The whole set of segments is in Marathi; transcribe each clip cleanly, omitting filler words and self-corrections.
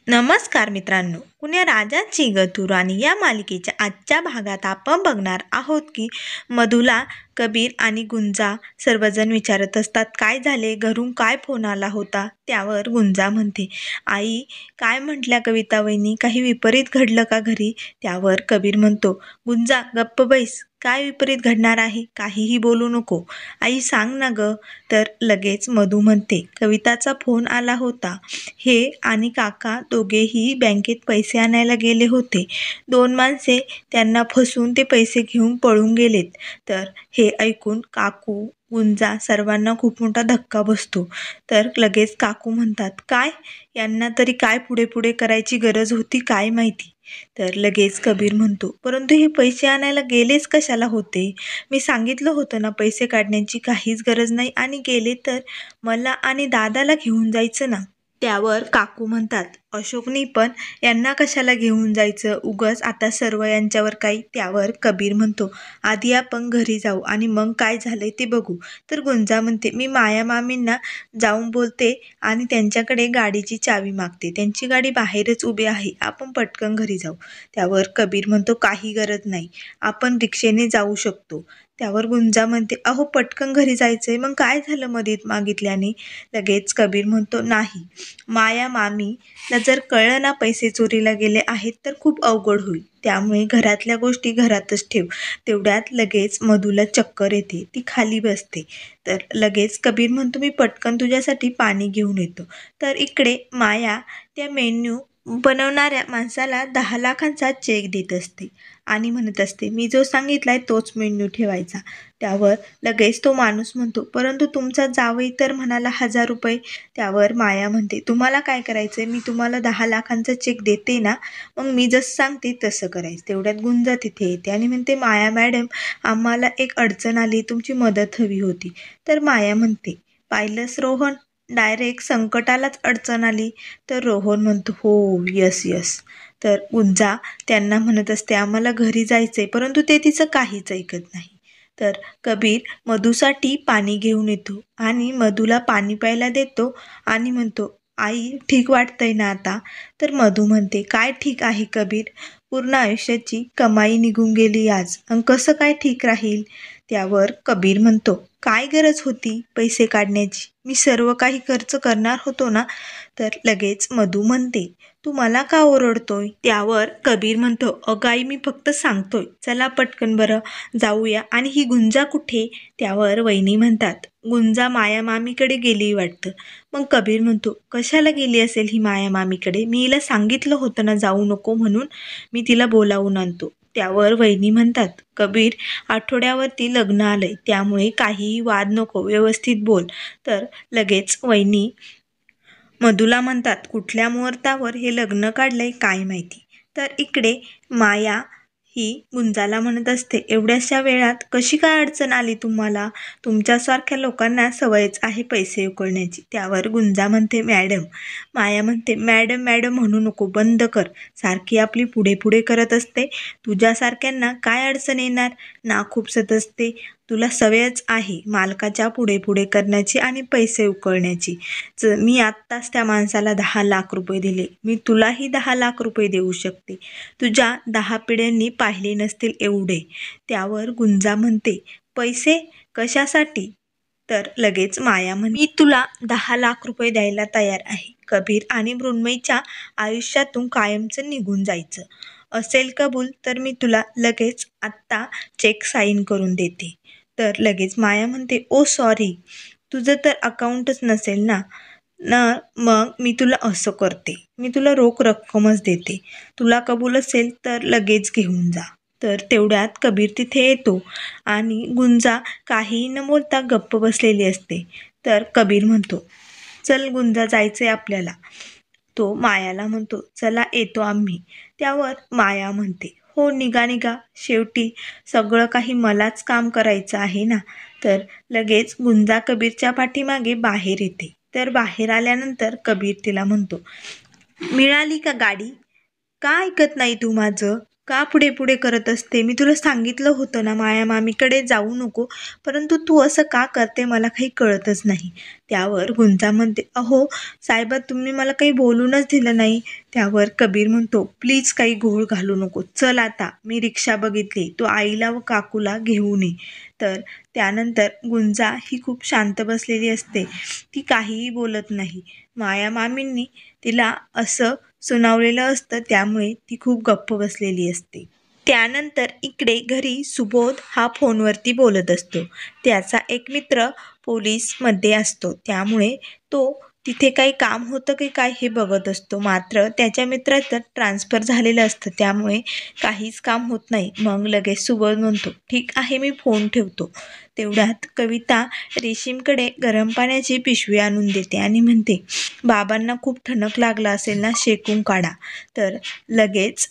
नमस्कार मित्रांनो, कुण्या राजाची गतू राणी या मालिकेच्या आजच्या भागात आपण बघणार आहोत की मधुला, कबीर आणि गुंजा सर्वजण विचारत असतात काय झाले, घरून काय फोन आला होता. त्यावर गुंजा म्हणते, आई काय म्हटल्या कविता वहिनी, काही विपरीत घडलं का घरी. त्यावर कबीर म्हणतो, गुंजा गप्प बैस, काय विपरीत घडणार आहे, काहीही बोलू नको, आई सांग ना ग. तर लगेच मधू म्हणते, कविताचा फोन आला होता, हे आणि काका दोघेही बँकेत पैसे आणायला गेले होते. 2 माणसे त्यांना फसवून ते पैसे घेऊन पळून गेलेत. तर हे ऐकून काकू, गुंजा सर्वांना खूप मोठा धक्का बसतो. तर लगेच काकू म्हणतात, काय यांना तरी काय पुढे पुढे करायची गरज होती काय माहिती. तर लगेच कबीर म्हणतो, परंतु हे पैसे आणायला गेलेच कशाला होते, मी सांगितलं होतं ना पैसे काढण्याची काहीच गरज नाही, आणि गेले तर मला आणि दादाला घेऊन जायचं ना. त्यावर काकू म्हणतात, अशोकनी पण यांना कशाला घेऊन जायचं, उगच आता सर्व यांच्यावर काही. त्यावर कबीर म्हणतो, आधी आपण घरी जाऊ आणि मग काय झालंय ते बघू. तर गुंजा म्हणते, मी माया मामींना जाऊन बोलते आणि त्यांच्याकडे गाडीची चावी मागते, त्यांची गाडी बाहेरच उभी आहे, आपण पटकन घरी जाऊ. त्यावर कबीर म्हणतो, काही गरज नाही, आपण रिक्षेने जाऊ शकतो. त्यावर गुंजा म्हणते, अहो पटकन घरी जायचंय, मग काय झालं मध्येच मागितल्याने. लगेच कबीर म्हणतो, नाही, माया मामीला जर कळलं ना पैसे चोरीला गेले आहेत तर खूप अवघड होईल, त्यामुळे घरातल्या गोष्टी घरातच ठेव. तेवढ्यात लगेच मधूला चक्कर येते, ती खाली बसते. तर लगेच कबीर म्हणतो, मी पटकन तुझ्यासाठी पाणी घेऊन येतो. तर इकडे माया त्या मेन्यू बनवणाऱ्या माणसाला 10 लाखांचा चेक देत असते आणि म्हणत असते, मी जो सांगितलाय तोच मेन्यू ठेवायचा. त्यावर लगेच तो माणूस म्हणतो, परंतु तुमचा जावई तर म्हणाला 1000 रुपये. त्यावर माया म्हणते, तुम्हाला काय करायचंय, मी तुम्हाला 10 लाखांचा चेक देते ना, मग मी जसं सांगते तसं करायचं. तेवढ्यात गुंजा तिथे येते आणि म्हणते, माया मॅडम आम्हाला एक अडचण आली, तुमची मदत हवी होती. तर माया म्हणते, पाहिलंस रोहन, डायरेक्ट संकटालाच अडचण आली. तर रोहन म्हणतो, हो यस यस. तर गुंजा त्यांना म्हणत असते, आम्हाला घरी जायचंय, परंतु ते तिचं काहीच ऐकत नाही. तर कबीर मधूसाठी पाणी घेऊन येतो आणि मधूला पाणी प्यायला देतो आणि म्हणतो, आई ठीक वाटतंय ना आता. तर मधू म्हणते, काय ठीक आहे कबीर, पूर्ण आयुष्याची कमाई निघून गेली आज, आणि कसं काय ठीक राहील. त्यावर कबीर म्हणतो, काय गरज होती पैसे काढण्याची, मी सर्व काही खर्च करणार होतो ना. तर लगेच मधू म्हणते, तू मला का ओरडतोय. त्यावर कबीर म्हणतो, अगं आई मी फक्त सांगतोय, चला पटकन बरं जाऊया. आणि ही गुंजा कुठे. त्यावर वहिनी म्हणतात, गुंजा माया मामीकडे गेली वाटतं. मग कबीर म्हणतो, कशाला गेली असेल ही माया मामीकडे, मी हिला सांगितलं होतं ना जाऊ नको म्हणून, मी तिला बोलावून आणतो. त्यावर वहिनी म्हणतात, कबीर आठवड्यावरती लग्न आलंय, त्यामुळे काहीही वाद नको, व्यवस्थित बोल. तर लगेच वहिनी मधूला म्हणतात, कुठल्या मुहूर्तावर हे लग्न काढलंय काय माहिती. तर इकडे माया ही गुंजाला म्हणत असते, एवढ्याशा वेळात कशी काय अडचण आली तुम्हाला, तुमच्यासारख्या लोकांना सवयच आहे पैसे उकळण्याची. त्यावर गुंजा म्हणते, मॅडम. माया म्हणते, मॅडम मॅडम म्हणू नको, बंद कर, सारखी आपली पुढे पुढे करत असते, तुझ्यासारख्यांना काय अडचण येणार, ना खूपसत असते, तुला सवयच आहे मालकाच्या पुढे पुढे करण्याची आणि पैसे उकळण्याची. मी आत्ताच त्या माणसाला 10 लाख रुपये दिले, मी तुलाही 10 लाख रुपये देऊ शकते, तुझ्या 10 पिढ्यांनी पाहिले नसतील एवढे. त्यावर गुंजा म्हणते, पैसे कशासाठी. तर लगेच माया म्हणते, मी तुला 10 लाख रुपये द्यायला तयार आहे, कबीर आणि मृण्मयीच्या आयुष्यातून कायमचं निघून जायचं असेल कबूल, तर मी तुला लगेच आत्ता चेक साईन करून देते. तर लगेच माया म्हणते, ओ सॉरी, तुझं तर अकाउंटच नसेल ना, मग मी तुला असं करते, मी तुला रोख रक्कमच देते, तुला कबूल असेल तर लगेच घेऊन जा. तर तेवढ्यात कबीर तिथे येतो आणि गुंजा काहीही न बोलता गप्प बसलेली असते. तर कबीर म्हणतो, चल गुंजा जायचंय आपल्याला. तो मायाला म्हणतो, चला येतो आम्ही. त्यावर माया म्हणते, हो निघा निघा, शेवटी सगळं काही मलाच काम करायचं आहे ना. तर लगेच गुंजा कबीरच्या पाठीमागे बाहेर येते. तर बाहेर आल्यानंतर कबीर तिला म्हणतो, मिळाली का गाडी, का ऐकत नाही तू माझं, का पुढे पुढे करत असते? मी तुला सांगितलं होतं ना माया मामीकडे जाऊ नको, परंतु तू असं का करते मला काही कळतच नाही. त्यावर गुंजा म्हणते, अहो साहेबा तुम्ही मला काही बोलूनच दिलं नाही. त्यावर कबीर म्हणतो, प्लीज काही घोळ घालू नको, चल आता मी रिक्षा बघितली, तू आईला व काकूला घेऊन ये. तर त्यानंतर गुंजा ही खूप शांत बसलेली असते, ती काहीही बोलत नाही. माया मामींनी तिला असं सुनावलेलं असतं, त्यामुळे ती खूप गप्प बसलेली असते. त्यानंतर इकडे घरी सुबोध हा फोनवरती बोलत असतो. त्याचा एक मित्र पोलीसमध्ये असतो, त्यामुळे तो तिथे काही काम होतं की काय हे बघत असतो. मात्र त्याच्या मित्राचं ट्रान्सफर झालेलं असतं, त्यामुळे काहीच काम होत नाही. मग लगेच सुबोध म्हणतो, ठीक आहे मी फोन ठेवतो. तेवढ्यात कविता रेशीमकडे गरम पाण्याची पिशवी आणून देते आणि म्हणते, बाबांना खूप ठणक लागला असेल ना, शेकून काढा. तर लगेच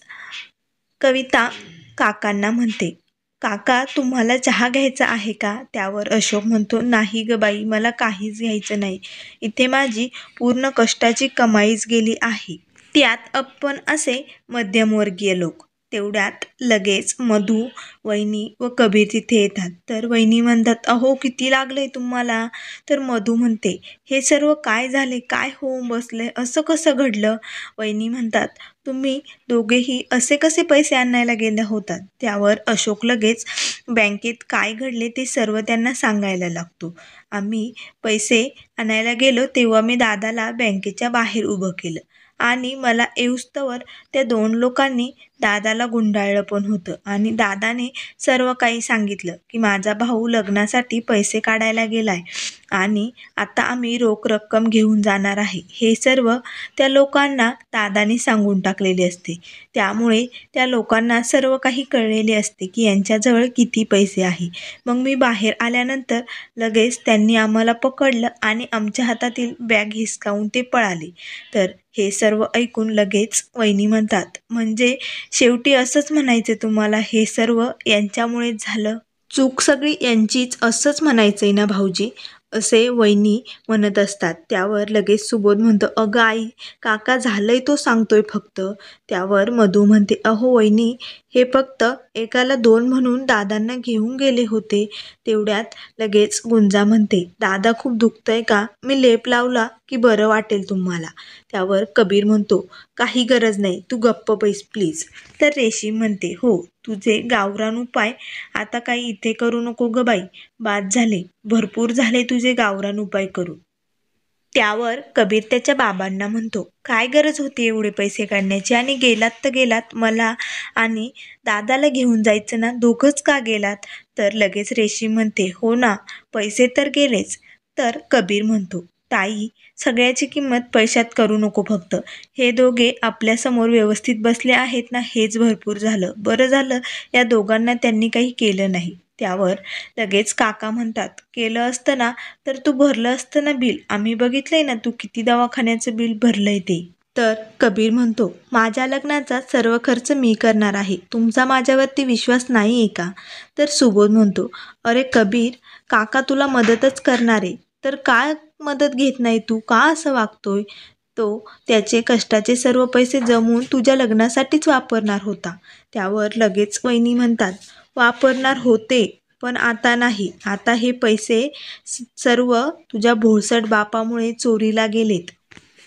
कविता काकांना म्हणते, काका तुम्हाला चहा घ्यायचा आहे का? त्यावर अशोक म्हणतो, नाही ग बाई, मला काहीच घ्यायचं नाही. इथे माझी पूर्ण कष्टाची कमाईच गेली आहे. त्यात आपण असे मध्यमवर्गीय लोक. तेवढ्यात लगेच मधू, वहिनी व कबीर तिथे येतात. तर वहिनी म्हणतात, अहो किती लागले तुम्हाला? तर मधू म्हणते, हे सर्व काय झाले, काय होऊन बसले, असं कसं घडलं? वहिनी म्हणतात, तुम्ही दोघेही असे कसे पैसे आणायला गेले होतात? त्यावर अशोक लगेच बँकेत काय घडले ते सर्व त्यांना सांगायला लागतो. आम्ही पैसे आणायला गेलो तेव्हा मी दादाला बँकेच्या बाहेर उभं केलं आणि मला येऊस्तवर त्या 2 लोकांनी दादाला गुंडाळलं पण होतं आणि दादाने सर्व काही सांगितलं की माझा भाऊ लग्नासाठी पैसे काढायला गेलाय आणि आता आम्ही रोख रक्कम घेऊन जाणार आहे. हे सर्व त्या लोकांना दादाने सांगून टाकलेले असते. त्यामुळे त्या लोकांना सर्व काही कळलेले असते की यांच्याजवळ किती पैसे आहे. मग मी बाहेर आल्यानंतर लगेच त्यांनी आम्हाला पकडलं आणि आमच्या हातातील बॅग हिसकावून ते पळाले. तर हे सर्व ऐकून लगेच वहिनी म्हणतात, म्हणजे शेवटी असंच म्हणायचं तुम्हाला, हे सर्व यांच्यामुळेच झालं? चूक सगळी यांचीच असंच म्हणायचंय ना भाऊजी? असे वहिनी म्हणत असतात. त्यावर लगेच सुबोध म्हणतो, अगं आई, काका झालंय तो सांगतोय फक्त. त्यावर मधू म्हणते, अहो वहिनी, हे फक्त एकाला 2 म्हणून दादांना घेऊन गेले होते. तेवढ्यात लगेच गुंजा म्हणते, दादा खूप दुखतंय का? मी लेप लावला की बरं वाटेल तुम्हाला. त्यावर कबीर म्हणतो, काही गरज नाही, तू गप्प बैस प्लीज. तर रेशीम म्हणते, हो तुझे गावरान उपाय आता काही इथे करू नको ग बाई, बाद झाले, भरपूर झाले तुझे गावरान उपाय करून. त्यावर कबीर त्याच्या बाबांना म्हणतो, काय गरज होती एवढे पैसे काढण्याची, आणि गेलात तर गेलात, मला आणि दादाला घेऊन जायचं ना, दोघंच का गेलात? तर लगेच रेशीम म्हणते, हो ना, पैसे तर गेलेच. तर कबीर म्हणतो, ताई, सगळ्याची किंमत पैशात करू नको फक्त. हे दोघे आपल्यासमोर व्यवस्थित बसले आहेत ना, हेच भरपूर झालं. बरं झालं या दोघांना त्यांनी काही केलं नाही. त्यावर लगेच काका म्हणतात, केलं असतं ना तर तू भरलं असतं ना बिल, आम्ही बघितलंय ना तू किती दवाखान्याचं बिल भरलंय ते. तर कबीर म्हणतो, माझ्या लग्नाचा सर्व खर्च मी करणार आहे, तुमचा माझ्यावरती विश्वास नाही आहे का? तर सुबोध म्हणतो, अरे कबीर, काका तुला मदतच करणार आहे, तर काय मदत घेत नाही तू, का असं वागतोय? तो त्याचे कष्टाचे सर्व पैसे जमवून तुझ्या लग्नासाठीच वापरणार होता. त्यावर लगेच वहिनी म्हणतात, वापरणार होते पण आता नाही, आता हे पैसे सर्व तुझ्या भोळसट बापामुळे चोरीला गेलेत.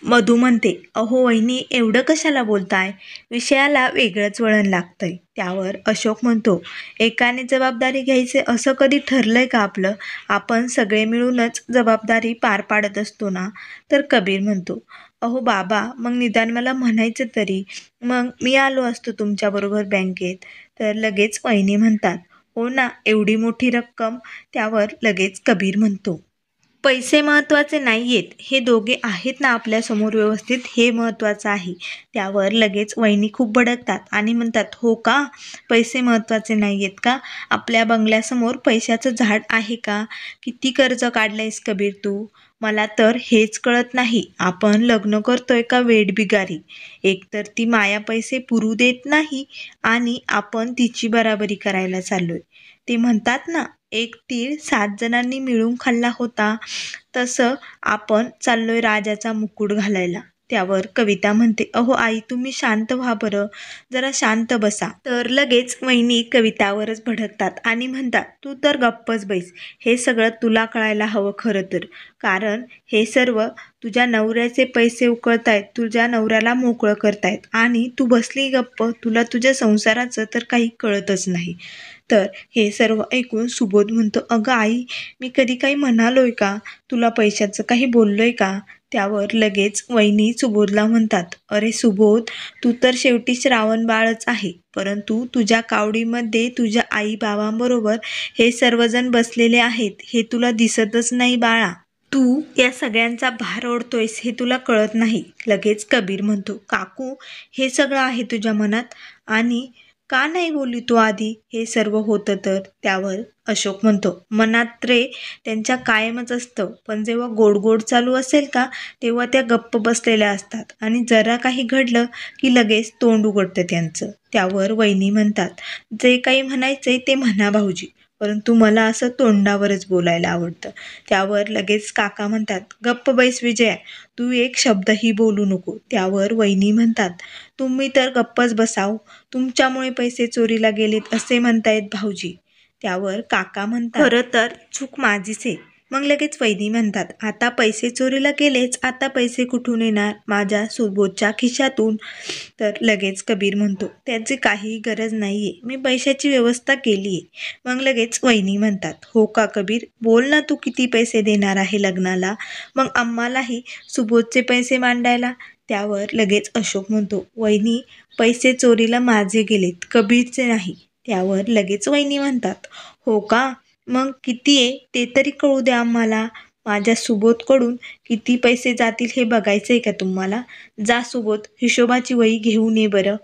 मधू म्हणते, अहो वहिनी, एवढं कशाला बोलताय, विषयाला वेगळंच वळण लागतंय. त्यावर अशोक म्हणतो, एकाने जबाबदारी घ्यायचे असं कधी ठरलंय का आपलं? आपण सगळे मिळूनच जबाबदारी पार पाडत असतो ना. तर कबीर म्हणतो, अहो बाबा, मग निदान मला म्हणायचं तरी, मग मी आलो असतो तुमच्याबरोबर बँकेत. तर लगेच वहिनी म्हणतात, हो ना, एवढी मोठी रक्कम. त्यावर लगेच कबीर म्हणतो, पैसे महत्त्वाचे नाही आहेत, हे दोघे आहेत ना आपल्यासमोर व्यवस्थित, हे महत्त्वाचं आहे. त्यावर लगेच वहिनी खूप भडकतात आणि म्हणतात, हो का, पैसे महत्त्वाचे नाही आहेत का? आपल्या बंगल्यासमोर पैशाचं झाड आहे का? किती कर्ज काढलंयस कबीर तू? मला तर हेच कळत नाही, आपण लग्न करतोय का वेठबिगारी? एकतर ती माया पैसे पुरू देत नाही आणि आपण तिची बराबरी करायला चाललोय. ते म्हणतात ना, एक तीळ 7 जणांनी मिळून खाल्ला होता, तसं आपण चाललोय राजाचा मुकुट घालायला. त्यावर कविता म्हणते, अहो आई तुम्ही शांत व्हा बरं, जरा शांत बसा. तर लगेच वहिनी कवितावरच भडकतात आणि म्हणतात, तू तर गप्पच बैस. हे सगळं तुला कळायला हवं खरं तर, कारण हे सर्व तुझ्या नवऱ्याचे पैसे उकळतायत, तुझ्या नवऱ्याला मोकळं करतायत आणि तू बसली गप्प. तुला तुझ्या संसाराचं तर काही कळतच नाही. तर हे सर्व ऐकून सुबोध म्हणतो, अगं आई मी कधी काही म्हणालोय का, तुला पैशाचं काही बोललोय का? त्यावर लगेच वहिनी सुबोधला म्हणतात, अरे सुबोध तू तर शेवटी श्रावण बाळच आहे, परंतु तुझ्या कावडीमध्ये तुझ्या आई बाबांबरोबर हे सर्वजण बसलेले आहेत, हे तुला दिसतच नाही बाळा. तू या सगळ्यांचा भार ओढतोयस हे तुला कळत नाही. लगेच कबीर म्हणतो, काकू हे सगळं आहे तुझ्या मनात आणि का नाही बोलली तू आधी हे सर्व होतं तर? त्यावर अशोक म्हणतो, मनात रे त्यांच्या कायमच असतं, पण जेव्हा गोड गोड चालू असेल का तेव्हा त्या गप्प बसलेल्या असतात आणि जरा काही घडलं की लगेच तोंड उघडतं त्यांचं. त्यावर वहिनी म्हणतात, जे काही म्हणायचंय ते म्हणा भाऊजी, परंतु मला असं तोंडावरच बोलायला आवडतं. त्यावर लगेच काका म्हणतात, गप्प बैस विजया, तू एक शब्दही बोलू नको. त्यावर वहिनी म्हणतात, तुम्ही तर गप्पच बसाव, तुमच्यामुळे पैसे चोरीला गेलेत असे म्हणतायत भाऊजी. त्यावर काका म्हणतात, खरं तर चूक माझीच आहे. मग लगेच वहिनी म्हणतात, आता पैसे चोरीला गेलेच, आता पैसे कुठून येणार? माझ्या सुबोधच्या खिशातून. तर लगेच कबीर म्हणतो, त्याची काही गरज नाहीये, मी पैशाची व्यवस्था केली आहे. मग लगेच वहिनी म्हणतात, हो का कबीर, बोल ना तू किती पैसे देणार आहे लग्नाला, मग आम्हालाही सुबोधचे पैसे मांडायला. त्यावर लगेच अशोक म्हणतो, वहिनी पैसे चोरीला माझे गेलेत, कबीरचे नाही. त्यावर लगेच वहिनी म्हणतात, हो का, मग किती आहे ते तरी कळू द्या आम्हाला. माझ्या सुबोधकडून किती पैसे जातील हे बघायचंय का तुम्हाला? जा सुबोध हिशोबाची वही घेऊन ये बरं,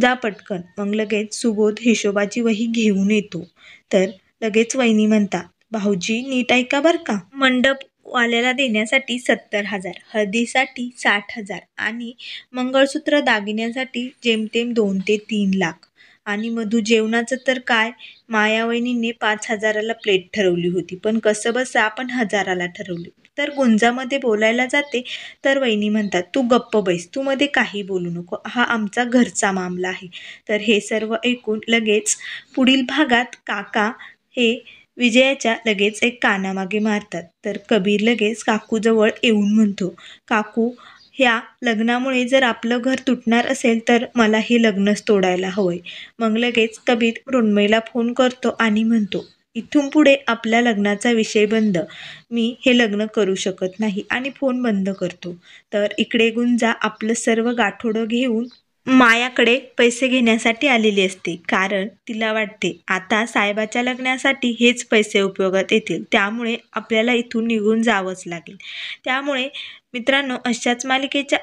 जा पटकन. मग लगेच सुबोध हिशोबाची वही घेऊन येतो. तर लगेच वहिनी म्हणतात, भाऊजी नीट ऐका बरं का, मंडप वाल्याला देण्यासाठी 70,000, हळदीसाठी 60,000 आणि मंगळसूत्र दागिन्यासाठी जेमतेम 2 ते 3 लाख आणि मधू जेवणाचं तर काय, मायावहिनीने 5,000ला प्लेट ठरवली होती, पण कसं बसं आपण 1,000ला ठरवली. तर गुंजामध्ये बोलायला जाते तर वहिनी म्हणतात, तू गप्प बैस, तू मध्ये काही बोलू नको, हा आमचा घरचा मामला आहे. तर हे सर्व ऐकून लगेच पुढील भागात काका हे विजयाच्या लगेच एक कानामागे मारतात. तर कबीर लगेच काकूजवळ येऊन म्हणतो, काकू ह्या लग्नामुळे जर आपलं घर तुटणार असेल तर मला हे लग्नच तोडायला हवंय. मग लगेच कबीर मृण्मयीला फोन करतो आणि म्हणतो, इथून पुढे आपल्या लग्नाचा विषय बंद, मी हे लग्न करू शकत नाही आणि फोन बंद करतो. तर इकडे गुंजा आपलं सर्व गाठोडं घेऊन मायाकडे पैसे घेण्यासाठी आलेली असते, कारण तिला वाटते आता साहेबाच्या लग्नासाठी हेच पैसे उपयोगात येतील, त्यामुळे आपल्याला इथून निघून जावंच लागेल. त्यामुळे मित्रांनो, अशाच मालिकेच्या